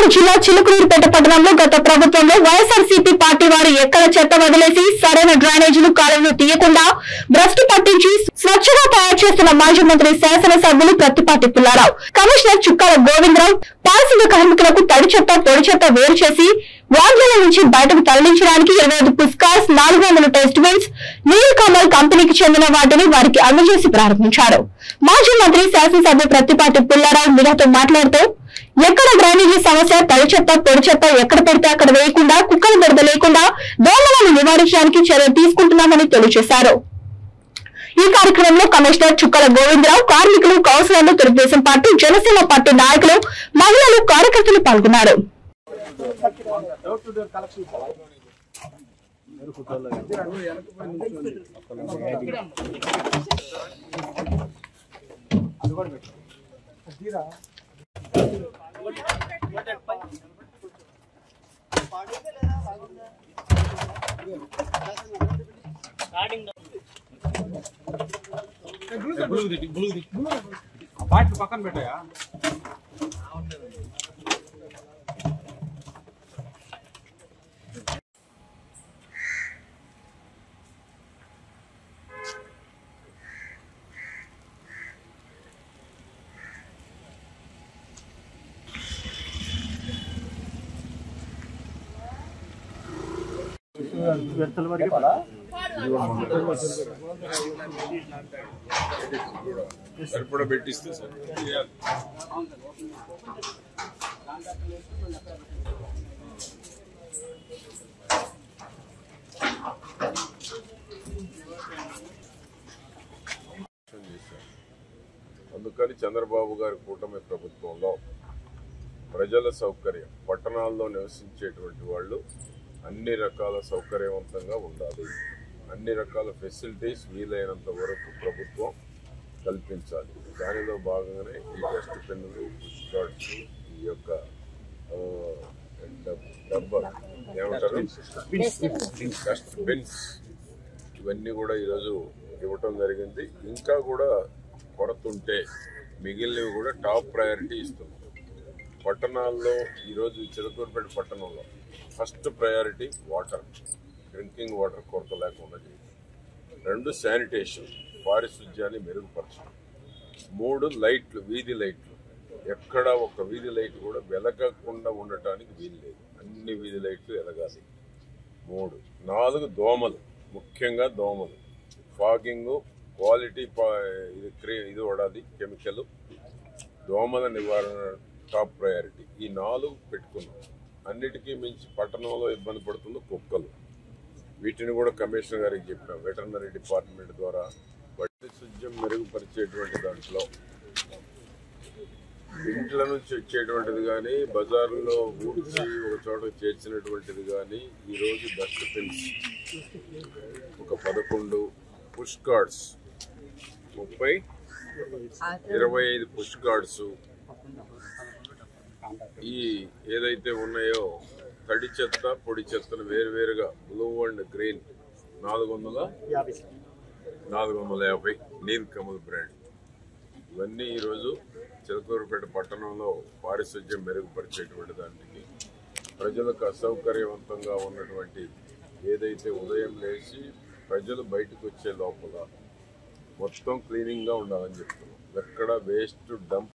పల్నాడు జిల్లా చిలుకూరుపేట పట్టణంలో గత ప్రభుత్వంలో వైఎస్ఆర్సీపీ పార్టీ వారు ఎక్కడ చెత్త వదిలేసి సరైన డ్రైనేజీలు కాలువలు తీయకుండా భ్రష్టు పట్టించి స్వచ్ఛగా తయారు చేస్తున్న మాజీ మంత్రి శాసనసభ్యులు ప్రత్తిపాటి పుల్లారావు, కమిషనర్ చుక్కాల గోవిందరావు పారిశుద్ధ్య కార్మికులకు తడి చెత్త పొడి చెత్త వేరు చేసి వార్డుల నుంచి బయటకు తరలించడానికి 25 పుష్కార్స్, 400 టెస్ట్ బిన్స్ నీల్ కమల్ కంపెనీకి చెందిన వాటిని వారికి అందజేసి ప్రారంభించారు. మాజీ మంత్రి శాసనసభ్యులు ప్రత్తిపాటి పుల్లారావు మీడియాతో మాట్లాడుతూ ఎక్కడ డ్రైనేజీ సమస్య, తడి చెత్త పొడి చెత్త ఎక్కడ పెడితే అక్కడ వేయకుండా, కుక్కలు బెడద లేకుండా దోమలను నివారించడానికి చర్యలు తీసుకుంటున్నామని తెలియజేశారు. ఈ కార్యక్రమంలో కమిషనర్ చుక్కల గోవిందరావు, కార్మికులు, కౌన్సిలర్లు, తెలుగుదేశం పార్టీ, జనసేన పార్టీ నాయకులు, మహిళలు, కార్యకర్తలు పాల్గొన్నారు. పక్కన పెట్టాయా సరిపడా పెట్టిస్తే సార్ అందుకని చంద్రబాబు గారి కూటమి ప్రభుత్వంలో ప్రజల సౌకర్యం, పట్టణాల్లో నివసించేటువంటి వాళ్ళు అన్ని రకాల సౌకర్యవంతంగా ఉండాలి, అన్ని రకాల ఫెసిలిటీస్ వీలైనంత వరకు ప్రభుత్వం కల్పించాలి. దానిలో భాగంగానే ఈ డస్ట్ బిన్నులు, పుష్ కార్డ్స్, ఈ యొక్క డబ్బా ఏమంటారు డస్ట్ బిన్స్, ఇవన్నీ కూడా ఈరోజు ఇవ్వటం జరిగింది. ఇంకా కూడా కొరత ఉంటే మిగిలినవి కూడా టాప్ ప్రయారిటీ ఇస్తున్నాం. పట్టణాల్లో ఈరోజు చిలకూరుపేట పట్టణంలో first priority water, drinking water కొరత లేకుండా చేయడం. 2 శానిటేషన్, పారిశుధ్యాన్ని మెరుగుపరచడం. 3 లైట్లు, వీధి లైట్లు, ఎక్కడ ఒక వీధి లైట్ కూడా వెలగకుండా ఉండటానికి వీలు లేదు, అన్ని వీధి లైట్లు వెలగాలి. 3, 4 దోమలు, ముఖ్యంగా దోమలు, ఫాగింగ్, క్వాలిటీ ఇది వాడాలి, కెమికల్, దోమల నివారణ టాప్ ప్రయారిటీ. ఈ 4 పెట్టుకున్నాం. అన్నిటికీ మించి పట్టణంలో ఇబ్బంది పడుతుంది కుక్కలు. వీటిని కూడా కమిషనర్ గారికి చెప్పినాం. వెటర్నరీ డిపార్ట్మెంట్ ద్వారా పారిశుధ్యం మెరుగుపరిచేటువంటి దాంట్లో ఇంట్ల నుంచి వచ్చేటువంటిది కానీ, బజార్లో ఊడ్చి ఒక చోట చేర్చినటువంటిది కానీ, ఈరోజు డస్ట్ బిన్స్ ఒక 11, పుష్ కార్డ్స్ 30, 25 పుష్ కార్డ్స్, ఈ ఏదైతే ఉన్నాయో తడి చెత్త పొడి చెత్తను వేరువేరుగా blue and green 450 Nilkamal brand, ఇవన్నీ ఈరోజు చిలకూరుపేట పట్టణంలో పారిశుధ్యం మెరుగుపరిచేటువంటి దానికి, ప్రజలకు అసౌకర్యవంతంగా ఉన్నటువంటి ఏదైతే ఉదయం లేచి ప్రజలు బయటకు వచ్చే లోపల మొత్తం క్లీనింగ్గా ఉండాలని చెప్తున్నాం. ఎక్కడ వేస్ట్ డంప్